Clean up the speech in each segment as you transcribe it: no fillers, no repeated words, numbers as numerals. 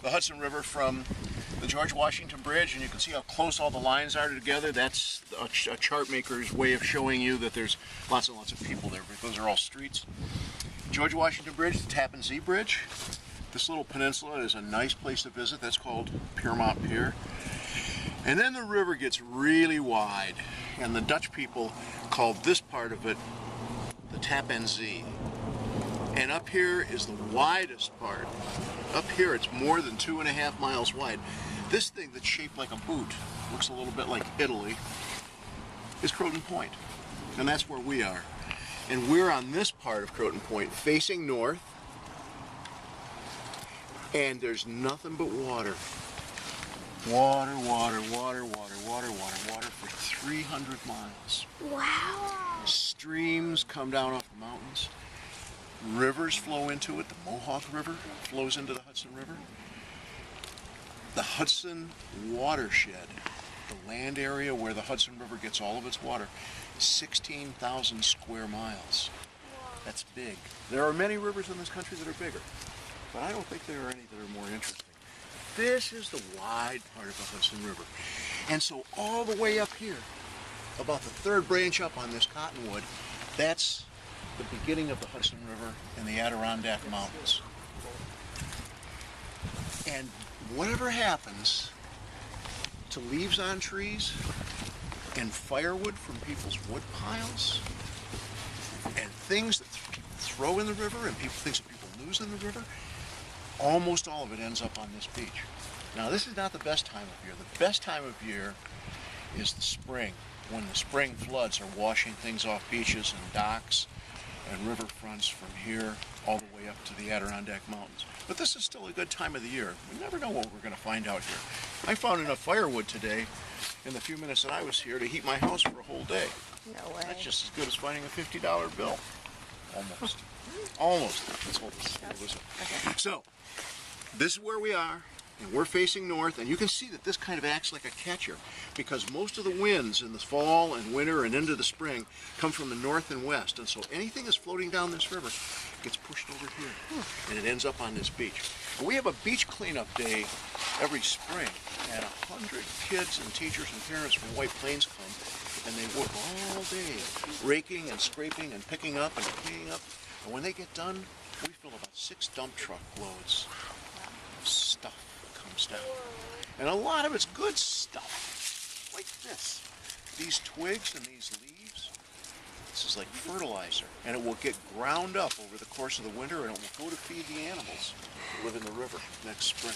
the Hudson River from the George Washington Bridge, and you can see how close all the lines are together. That's a chart maker's way of showing you that there's lots and lots of people there, but those are all streets. George Washington Bridge, the Tappan Zee Bridge. This little peninsula is a nice place to visit. That's called Piermont Pier. And then the river gets really wide, and the Dutch people called this part of it the Tappan Zee. And up here is the widest part. Up here it's more than 2.5 miles wide. This thing that's shaped like a boot, looks a little bit like Italy, is Croton Point. And that's where we are. And we're on this part of Croton Point facing north, and there's nothing but water. Water, water, water, water, water, water, water for 300 miles. Wow. Streams come down off the mountains. Rivers flow into it. The Mohawk River flows into the Hudson River. The Hudson watershed, the land area where the Hudson River gets all of its water, 16,000 square miles. That's big. There are many rivers in this country that are bigger, but I don't think there are any that are more interesting. This is the wide part of the Hudson River. And so all the way up here, about the third branch up on this cottonwood, that's the beginning of the Hudson River and the Adirondack Mountains. And whatever happens to leaves on trees and firewood from people's wood piles and things that people throw in the river and things that people lose in the river, almost all of it ends up on this beach. Now, this is not the best time of year. The best time of year is the spring, when the spring floods are washing things off beaches and docks and riverfronts from here all the way up to the Adirondack Mountains. But this is still a good time of the year. We never know what we're going to find out here. I found enough firewood today in the few minutes that I was here to heat my house for a whole day. No way. That's just as good as finding a $50 bill. Almost. Almost. Let's hold this. Okay. So, this is where we are, and we're facing north, and you can see that this kind of acts like a catcher, because most of the winds in the fall and winter and into the spring come from the north and west, and so anything that's floating down this river gets pushed over here, and it ends up on this beach. And we have a beach cleanup day every spring, and 100 kids and teachers and parents from White Plains come, and they work all day raking and scraping and picking up and cleaning up, and when they get done, we fill about 6 dump truck loads of stuff that comes down. And a lot of it's good stuff, like this. These twigs and these leaves, this is like fertilizer, and it will get ground up over the course of the winter, and it will go to feed the animals that live in the river next spring.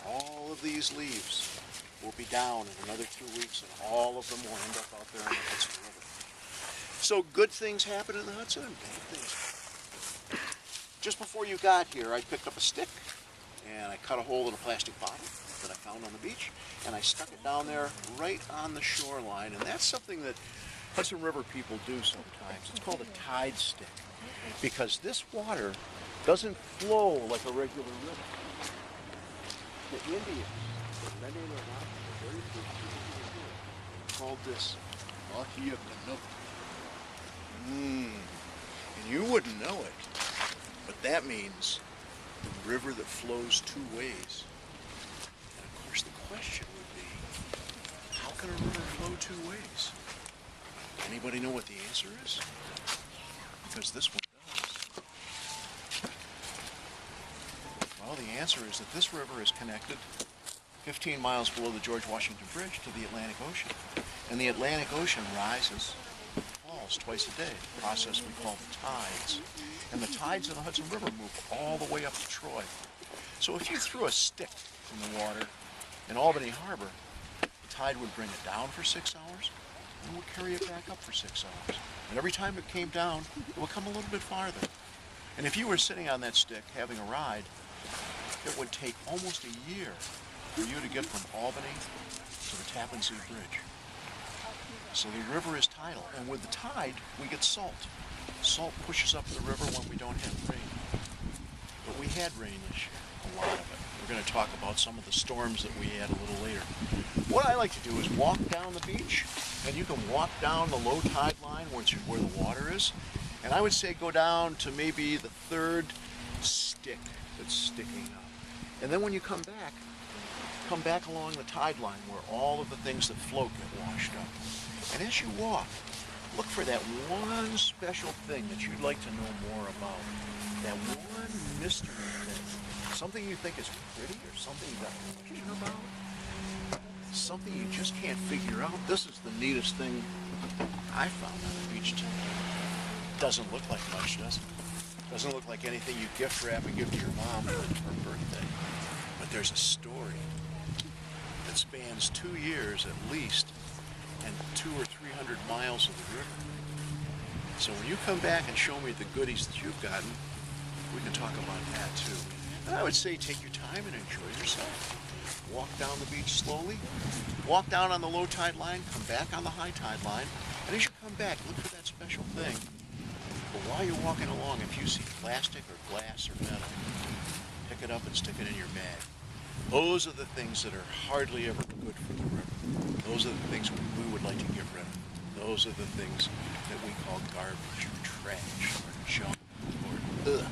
All of these leaves will be down in another 2 weeks, and all of them will end up out there in the Hudson River. So good things happen in the Hudson and bad things. Just before you got here, I picked up a stick and I cut a hole in a plastic bottle that I found on the beach, and I stuck it down there right on the shoreline, and that's something that Hudson River people do sometimes. It's called a tide stick, because this water doesn't flow like a regular river. The Indians, many of them are the very first people here, called this Mahia Canoe. And you wouldn't know it, but that means the river that flows 2 ways. And of course the question would be, how can a river flow 2 ways? Anybody know what the answer is? Because this one does. Well, the answer is that this river is connected 15 miles below the George Washington Bridge to the Atlantic Ocean. And the Atlantic Ocean rises and falls twice a day, a process we call the tides. And the tides in the Hudson River move all the way up to Troy. So if you threw a stick in the water in Albany Harbor, the tide would bring it down for 6 hours and would carry it back up for 6 hours. And every time it came down, it would come a little bit farther. And if you were sitting on that stick having a ride, it would take almost a year for you to get from Albany to the Tappan Zee Bridge. So the river is tidal, and with the tide, we get salt. Salt pushes up the river when we don't have rain. But we had rain this year, a lot of it. We're going to talk about some of the storms that we had a little later. What I like to do is walk down the beach, and you can walk down the low tide line, which is where the water is, And I would say go down to maybe the third stick that's sticking up. And then when you come back along the tide line where all of the things that float get washed up. And as you walk, look for that one special thing that you'd like to know more about. That one mystery thing. Something you think is pretty or something you got a question about. Something you just can't figure out. This is the neatest thing I found on the beach today. Doesn't look like much, does it? Doesn't look like anything you gift wrap and give to your mom for her birthday. But there's a story that spans 2 years at least and 200 or 300 miles of the river. So when you come back and show me the goodies that you've gotten, we can talk about that too. And I would say take your time and enjoy yourself. Walk down the beach slowly, walk down on the low tide line, come back on the high tide line, and as you come back, look for that special thing. But while you're walking along, if you see plastic or glass or metal, pick it up and stick it in your bag. Those are the things that are hardly ever good for the river. Those are the things we would like to get rid of. Those are the things that we call garbage or trash or junk or ugh.